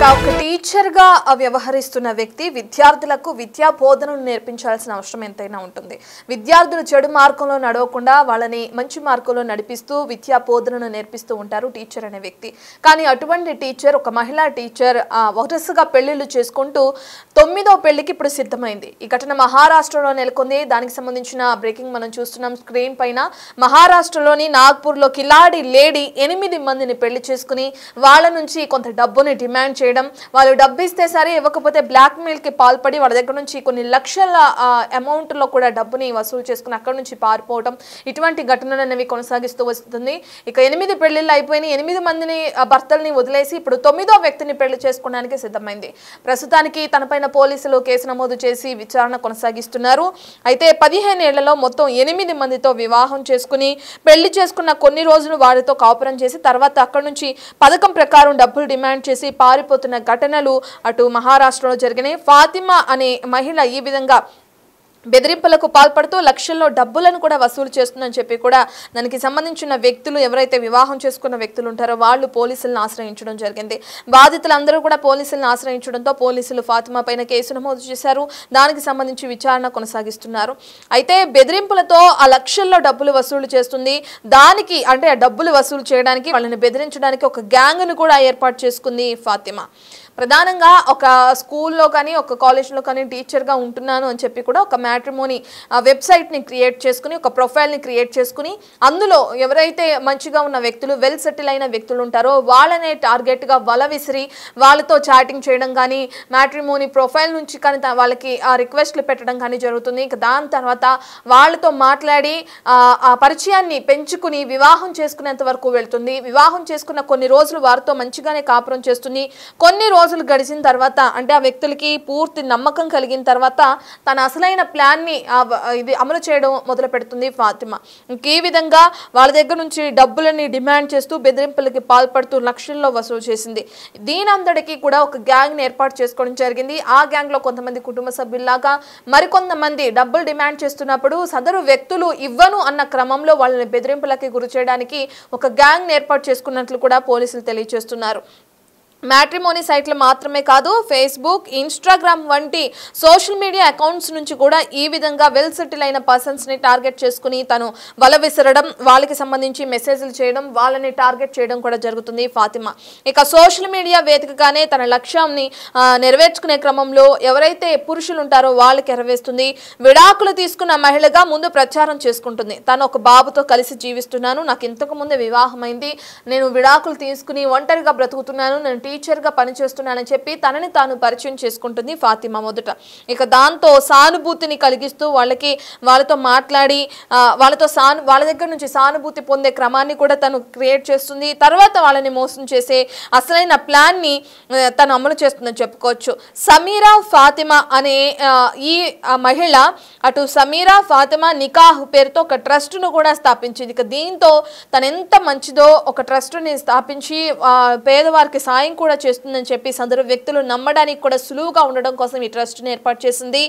ఒక టీచర్ గా వ్యవహరిస్తున్న వ్యక్తి విద్యార్థులకు విద్యా బోధనను నేర్పించాల్సిన అవసరం ఎంతైనా ఉంటుంది. విద్యార్థులు చెడు మార్గంలో నడవకుండా వాళ్ళని మంచి మార్గంలో నడిపిస్తూ విద్యా బోధనను నేర్పిస్తూ ఉంటారు టీచర్ అనే వ్యక్తి. కానీ అటువంటి టీచర్, ఒక మహిళా టీచర్ వరుసగా పెళ్లిళ్ళు చేసుకుంటూ 9వ పెళ్లికి ఇప్పుడు సిద్ధమైంది. ఈ ఘటన మహారాష్ట్రలో నెలకొంది. దానికి సంబంధించిన బ్రేకింగ్ మనం చూస్తున్నాం స్క్రీన్ పైన. మహారాష్ట్రలోని నాగ్పూర్లో కిలాడి లేడీ 8 మందిని పెళ్లి చేసుకుని వాళ్ళ నుంచి కొంత డబ్బుని డిమాండ్ చేయడం, వాళ్ళు డబ్బు ఇస్తే సరే ఇవ్వకపోతే బ్లాక్ మెయిల్ కి పాల్పడి వాళ్ళ దగ్గర నుంచి కొన్ని లక్షల అమౌంట్ లో కూడా డబ్బుని వసూలు చేసుకుని అక్కడ నుంచి పారిపోవడం, ఇటువంటి ఘటనలు అనేవి కొనసాగిస్తూ వస్తుంది. ఇక 8 పెళ్లిళ్ళు అయిపోయినాయి. 8 మందిని భర్తల్ని వదిలేసి ఇప్పుడు 9వ వ్యక్తిని పెళ్లి చేసుకోవడానికి సిద్ధమైంది. ప్రస్తుతానికి తనపైన పోలీసులు కేసు నమోదు చేసి విచారణ కొనసాగిస్తున్నారు. అయితే 15 ఏళ్లలో మొత్తం 8 మందితో వివాహం చేసుకుని పెళ్లి చేసుకున్న కొన్ని రోజులు వారితో కాపురం చేసి తర్వాత అక్కడ నుంచి పథకం ప్రకారం డబ్బులు డిమాండ్ చేసి పారిపోతున్న ఘటనలు అటు మహారాష్ట్రలో జరిగినాయి. ఫాతిమా అనే మహిళ ఈ విధంగా బెదిరింపులకు పాల్పడుతూ లక్షల్లో డబ్బులను కూడా వసూలు చేస్తుందని చెప్పి కూడా దానికి సంబంధించిన వ్యక్తులు, ఎవరైతే వివాహం చేసుకున్న వ్యక్తులు ఉంటారో వాళ్ళు పోలీసులను ఆశ్రయించడం జరిగింది. బాధితులందరూ కూడా పోలీసులను ఆశ్రయించడంతో పోలీసులు ఫాతిమా పైన కేసు నమోదు చేశారు. దానికి సంబంధించి విచారణ కొనసాగిస్తున్నారు. అయితే బెదిరింపులతో ఆ లక్షల్లో డబ్బులు వసూలు చేస్తుంది. దానికి అంటే ఆ డబ్బులు వసూలు చేయడానికి, వాళ్ళని బెదిరించడానికి ఒక గ్యాంగ్ను కూడా ఏర్పాటు చేసుకుంది ఫాతిమా. ప్రధానంగా ఒక స్కూల్లో కానీ ఒక కాలేజ్లో కానీ టీచర్గా ఉంటున్నాను అని చెప్పి కూడా ఒక మ్యాట్రిమోనీ వెబ్సైట్ని క్రియేట్ చేసుకుని, ఒక ప్రొఫైల్ని క్రియేట్ చేసుకుని అందులో ఎవరైతే మంచిగా ఉన్న వ్యక్తులు, వెల్ సెటిల్ అయిన వ్యక్తులు ఉంటారో వాళ్ళనే టార్గెట్గా వల విసిరి వాళ్ళతో చాటింగ్ చేయడం కానీ, మ్యాట్రిమోనీ ప్రొఫైల్ నుంచి కానీ వాళ్ళకి ఆ రిక్వెస్ట్లు పెట్టడం కానీ జరుగుతుంది. ఇక దాని తర్వాత వాళ్ళతో మాట్లాడి ఆ పరిచయాన్ని పెంచుకుని వివాహం చేసుకునేంత వరకు వెళ్తుంది. వివాహం చేసుకున్న కొన్ని రోజులు వారితో మంచిగానే కాపురం చేస్తుంది. కొన్ని రోజులు గడిచిన తర్వాత, అంటే ఆ వ్యక్తులకి పూర్తి నమ్మకం కలిగిన తర్వాత తన అసలైన ప్లాన్ని ఇది అమలు చేయడం మొదలు పెడుతుంది ఫాతిమా. ఈ విధంగా వాళ్ళ దగ్గర నుంచి డబ్బులని డిమాండ్ చేస్తూ బెదిరింపులకి పాల్పడుతూ లక్షల్లో వసూలు చేసింది. దీనంతటికీ కూడా ఒక గ్యాంగ్ని ఏర్పాటు చేసుకోవడం జరిగింది. ఆ గ్యాంగ్లో కొంతమంది కుటుంబ సభ్యుల్లాగా మరికొంతమంది డబ్బులు డిమాండ్ చేస్తున్నప్పుడు సదరు వ్యక్తులు ఇవ్వను అన్న క్రమంలో వాళ్ళని బెదిరింపులకి గురి చేయడానికి ఒక గ్యాంగ్ని ఏర్పాటు చేసుకున్నట్లు కూడా పోలీసులు తెలియజేస్తున్నారు. మ్యాట్రిమోనీ సైట్లు మాత్రమే కాదు, ఫేస్బుక్, ఇన్స్టాగ్రామ్ వంటి సోషల్ మీడియా అకౌంట్స్ నుంచి కూడా ఈ విధంగా వెల్ సెటిల్ అయిన పర్సన్స్ని టార్గెట్ చేసుకుని తను వల విసరడం, వాళ్ళకి సంబంధించి మెసేజ్లు చేయడం, వాళ్ళని టార్గెట్ చేయడం కూడా జరుగుతుంది ఫాతిమా. ఇక సోషల్ మీడియా వేదికగానే తన లక్ష్యాన్ని నెరవేర్చుకునే క్రమంలో ఎవరైతే పురుషులు ఉంటారో వాళ్ళకి ఎరవేస్తుంది. విడాకులు తీసుకున్న మహిళగా ముందు ప్రచారం చేసుకుంటుంది. తను ఒక బాబుతో కలిసి జీవిస్తున్నాను, నాకు ఇంతకు ముందే వివాహమైంది, నేను విడాకులు తీసుకుని ఒంటరిగా బ్రతుకుతున్నాను, నేను టీచర్గా పనిచేస్తున్నానని చెప్పి తనని తాను పరిచయం చేసుకుంటుంది ఫాతిమా మొదట. ఇక దాంతో సానుభూతిని కలిగిస్తూ వాళ్ళతో మాట్లాడి వాళ్ళ దగ్గర నుంచి సానుభూతి పొందే క్రమాన్ని కూడా తను క్రియేట్ చేస్తుంది. తర్వాత వాళ్ళని మోసం చేసే అసలైన ప్లాన్ని తను అమలు చేస్తుందని చెప్పుకోవచ్చు. సమీరా ఫాతిమా అనే ఈ మహిళ అటు సమీరా ఫాతిమా నికాహ్ పేరుతో ఒక ట్రస్ట్ను కూడా స్థాపించింది. ఇక దీంతో తను ఎంత మంచిదో ఒక ట్రస్ట్ని స్థాపించి పేదవారికి సాయం కూడా చేస్తుందని చెప్పి సదరు వ్యక్తులు నమ్మడానికి కూడా సులువుగా ఉండడం కోసం ఈ ట్రస్ట్ని ఏర్పాటు చేసింది.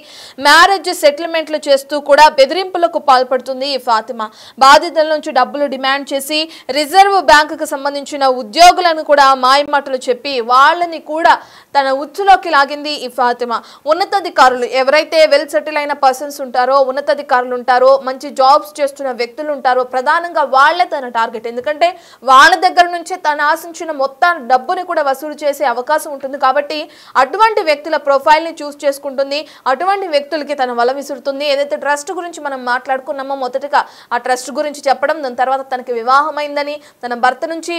మ్యారేజ్ సెటిల్మెంట్లు చేస్తూ కూడా బెదిరింపులకు పాల్పడుతుంది ఈ ఫాతిమా. బాధితుల నుంచి డబ్బులు డిమాండ్ చేసి రిజర్వ్ బ్యాంకుకు సంబంధించిన ఉద్యోగులను కూడా మాయమాటలు చెప్పి వాళ్ళని కూడా తన ఉచ్చులోకి లాగింది ఈ ఫాతిమా. ఉన్నతాధికారులు ఎవరైతే వెల్ సెటిల్ అయిన పర్సన్స్ ఉంటారో, ఉన్నతాధికారులు ఉంటారో, మంచి జాబ్స్ చేస్తున్న వ్యక్తులు ఉంటారో ప్రధానంగా వాళ్ళే తన టార్గెట్. ఎందుకంటే వాళ్ళ దగ్గర నుంచే తను ఆశించిన మొత్తం డబ్బుని కూడా వసూలు చేసే అవకాశం ఉంటుంది. కాబట్టి అటువంటి వ్యక్తుల ప్రొఫైల్ని చూస్ చేసుకుంటుంది. అటువంటి వ్యక్తులకి తన వల విసురుతుంది. ఏదైతే ట్రస్ట్ గురించి మనం మాట్లాడుకున్నామో మొదటగా ఆ ట్రస్ట్ గురించి చెప్పడం, దాని తర్వాత తనకి వివాహమైందని, తన భర్త నుంచి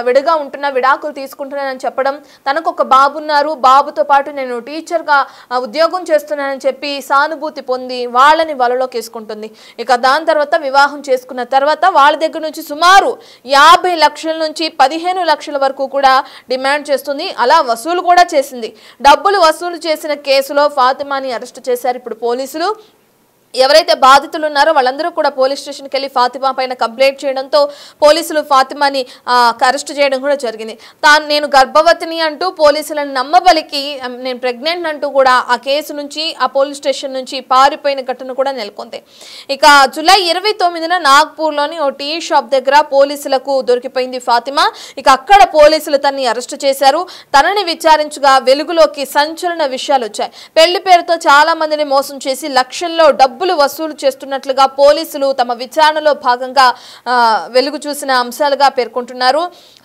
విడిగా ఉంటున్నా, విడాకులు తీసుకుంటున్నానని చెప్పడం, తనకు ఒక బాబు ఉన్నారు, బాబుతో పాటు నేను టీచర్గా ఉద్యోగం చేస్తున్నానని చెప్పి సానుభూతి పొంది వాళ్ళని వలలోకి వేసుకుంటుంది. ఇక దాని తర్వాత వివాహం చేసుకున్న తర్వాత వాళ్ళ దగ్గర నుంచి సుమారు 50 లక్షల నుంచి 15 లక్షల వరకు కూడా డిమాండ్ చేస్తుంది. అలా వసూలు కూడా చేసింది. డబ్బులు వసూలు చేసిన కేసులో ఫాతిమాని అరెస్ట్ చేశారు ఇప్పుడు పోలీసులు. ఎవరైతే బాధితులు ఉన్నారో వాళ్ళందరూ కూడా పోలీస్ స్టేషన్కి వెళ్ళి ఫాతిమా పైన కంప్లైంట్ చేయడంతో పోలీసులు ఫాతిమాని అరెస్ట్ చేయడం కూడా జరిగింది. నేను గర్భవతిని అంటూ పోలీసులను నమ్మబలికి నేను ప్రెగ్నెంట్ అంటూ కూడా ఆ కేసు నుంచి ఆ పోలీస్ స్టేషన్ నుంచి పారిపోయిన ఘటన కూడా నెలకొంది. ఇక జూలై 29న నాగ్పూర్లోని ఓ టీ షాప్ దగ్గర పోలీసులకు దొరికిపోయింది ఫాతిమా. ఇక అక్కడ పోలీసులు తనని అరెస్ట్ చేశారు. తనని విచారించగా వెలుగులోకి సంచలన విషయాలు వచ్చాయి. పెళ్లి పేరుతో చాలా మందిని మోసం చేసి లక్షల్లో డబ్బులు వసూలు చేస్తున్నట్లుగా పోలీసులు తమ విచారణలో భాగంగా వెలుగు చూసిన అంశాలుగా పేర్కొంటున్నారు.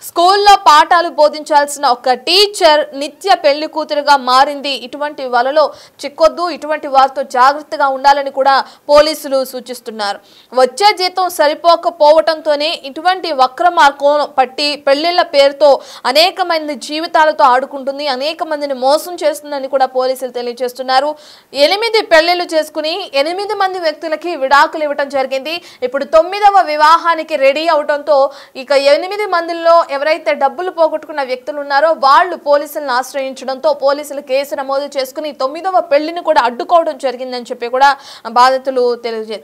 స్కూల్లో పాఠాలు బోధించాల్సిన ఒక టీచర్ నిత్య పెళ్లి కూతురుగా మారింది. ఇటువంటి వలలో చిక్కొద్దు, ఇటువంటి వారితో జాగ్రత్తగా ఉండాలని కూడా పోలీసులు సూచిస్తున్నారు. వచ్చే జీతం సరిపోకపోవడంతోనే ఇటువంటి వక్ర మార్గం పట్టి పెళ్లిళ్ల పేరుతో అనేక మంది జీవితాలతో ఆడుకుంటుంది, అనేక మందిని మోసం చేస్తుందని కూడా పోలీసులు తెలియజేస్తున్నారు. 8 పెళ్లిళ్లు చేసుకుని 8 మంది వ్యక్తులకి విడాకులు ఇవ్వడం జరిగింది. ఇప్పుడు 9వ వివాహానికి రెడీ అవడంతో ఇక 8 మందిలో ఎవరైతే డబ్బులు పోగొట్టుకున్న వ్యక్తులు ఉన్నారో వాళ్ళు పోలీసులను ఆశ్రయించడంతో పోలీసులు కేసు నమోదు చేసుకుని 9వ పెళ్లిని కూడా అడ్డుకోవడం జరిగిందని చెప్పి కూడా బాధితులు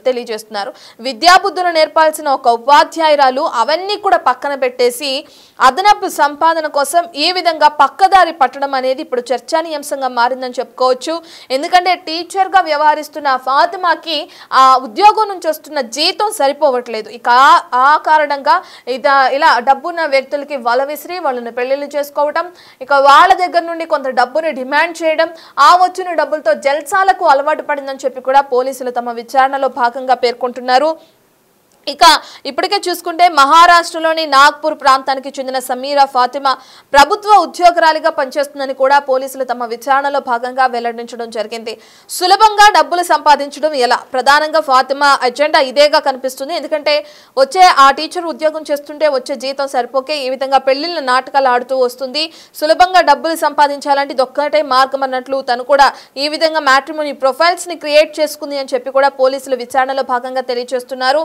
తెలియజేస్తున్నారు. విద్యాబుద్ధులు నేర్పాల్సిన ఒక ఉపాధ్యాయురాలు అవన్నీ కూడా పక్కన పెట్టేసి అదనపు సంపాదన కోసం ఈ విధంగా పక్కదారి పట్టడం అనేది ఇప్పుడు చర్చానీయాంశంగా మారిందని చెప్పుకోవచ్చు. ఎందుకంటే టీచర్గా వ్యవహరిస్తున్న ఫాతిమాకి ఆ ఉద్యోగం నుంచి వస్తున్న జీతం సరిపోవట్లేదు. ఇక ఆ కారణంగా ఇలా డబ్బున్న వ్యక్తులకి వల విసిరి వాళ్ళని పెళ్లిళ్ళు చేసుకోవటం, ఇక వాళ్ళ దగ్గర నుండి కొంత డబ్బుని డిమాండ్ చేయడం, ఆ వచ్చిన డబ్బులతో జల్సాలకు అలవాటు పడిందని చెప్పి కూడా పోలీసులు తమ విచారణలో భాగంగా పేర్కొంటున్నారు. ఇక ఇప్పటికే చూసుకుంటే మహారాష్ట్రలోని నాగ్పూర్ ప్రాంతానికి చెందిన సమీరా ఫాతిమా ప్రభుత్వ ఉద్యోగురాలిగా పనిచేస్తుందని కూడా పోలీసులు తమ విచారణలో భాగంగా వెల్లడించడం జరిగింది. సులభంగా డబ్బులు సంపాదించడం ఎలా, ప్రధానంగా ఫాతిమా ఎజెండా ఇదేగా కనిపిస్తుంది. ఎందుకంటే వచ్చే ఆ టీచర్ ఉద్యోగం చేస్తుంటే వచ్చే జీతం సరిపోకే ఈ విధంగా పెళ్లిళ్ళ నాటకాలు ఆడుతూ వస్తుంది. సులభంగా డబ్బులు సంపాదించాలంటే ఇదొక్కటే మార్గం అన్నట్లు తను కూడా ఈ విధంగా మ్యాట్రిమోనీ ప్రొఫైల్స్ ని క్రియేట్ చేసుకుంది అని చెప్పి కూడా పోలీసులు విచారణలో భాగంగా తెలియజేస్తున్నారు.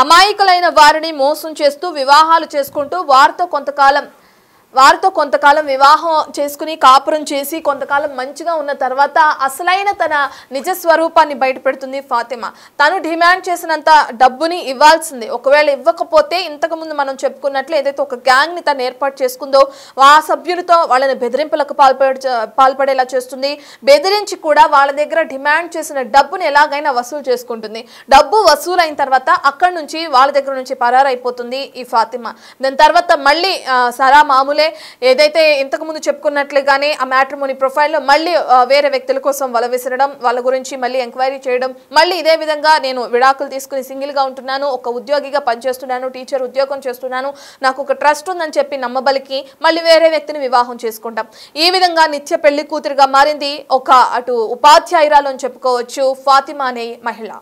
అమాయకులైన వారిని మోసం చేస్తూ వివాహాలు చేసుకుంటూ వారితో కొంతకాలం వివాహం చేసుకుని కాపురం చేసి కొంతకాలం మంచిగా ఉన్న తర్వాత అసలైన తన నిజ స్వరూపాన్ని బయటపెడుతుంది ఫాతిమా. తను డిమాండ్ చేసినంత డబ్బుని ఇవ్వాల్సింది. ఒకవేళ ఇవ్వకపోతే ఇంతకుముందు మనం చెప్పుకున్నట్లు ఏదైతే ఒక గ్యాంగ్ ని తను ఏర్పాటు చేసుకుందో ఆ సభ్యులతో వాళ్ళని బెదిరింపులకు పాల్పడేలా చేస్తుంది. బెదిరించి కూడా వాళ్ళ దగ్గర డిమాండ్ చేసిన డబ్బుని ఎలాగైనా వసూలు చేసుకుంటుంది. డబ్బు వసూలైన తర్వాత అక్కడి నుంచి వాళ్ళ దగ్గర నుంచి పరారైపోతుంది ఈ ఫాతిమా. దాని తర్వాత మళ్ళీ సరా మామూలే ఏదైతే ఇంతకు ముందు చెప్పుకున్నట్లుగానే ఆ మ్యాట్రిమోనీ ప్రొఫైల్లో మళ్ళీ వేరే వ్యక్తుల కోసం వల విసరడం, వాళ్ళ గురించి మళ్ళీ ఎంక్వైరీ చేయడం, మళ్ళీ ఇదే విధంగా నేను విడాకులు తీసుకుని సింగిల్ గా ఉంటున్నాను, ఒక ఉద్యోగిగా పనిచేస్తున్నాను, టీచర్ ఉద్యోగం చేస్తున్నాను, నాకు ఒక ట్రస్ట్ ఉందని చెప్పి నమ్మబలికి మళ్ళీ వేరే వ్యక్తిని వివాహం చేసుకుంటాం. ఈ విధంగా నిత్య పెళ్లి కూతురుగా మారింది ఒక అటు ఉపాధ్యాయురాలు అని చెప్పుకోవచ్చు ఫాతిమా అనే మహిళ.